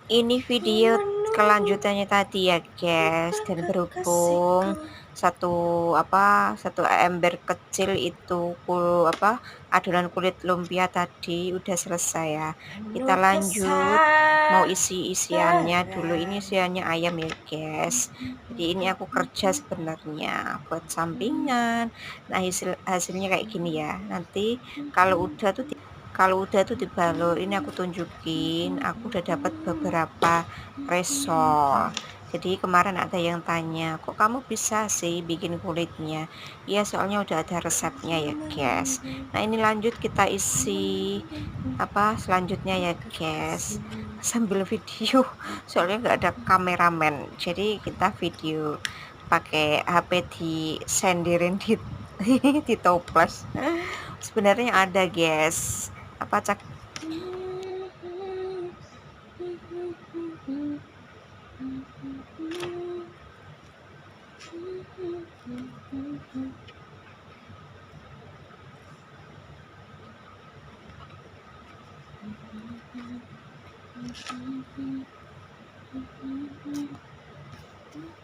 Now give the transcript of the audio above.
Ini video kelanjutannya tadi ya guys, dan berhubung satu satu ember kecil itu adonan kulit lumpia tadi udah selesai ya. Kita lanjut mau isi isiannya dulu. Ini isiannya ayam ya guys. Jadi ini aku kerja sebenarnya buat sampingan. Nah hasilnya kayak gini ya. Nanti kalau udah tuh dibalur. Ini aku tunjukin, aku udah dapat beberapa resol. Jadi kemarin ada yang tanya, kok kamu bisa sih bikin kulitnya? Ya soalnya udah ada resepnya ya guys. Nah ini lanjut kita isi selanjutnya ya guys, sambil video soalnya nggak ada kameramen, jadi kita video pakai HP di senderin di di toples. Sebenarnya ada guys, cak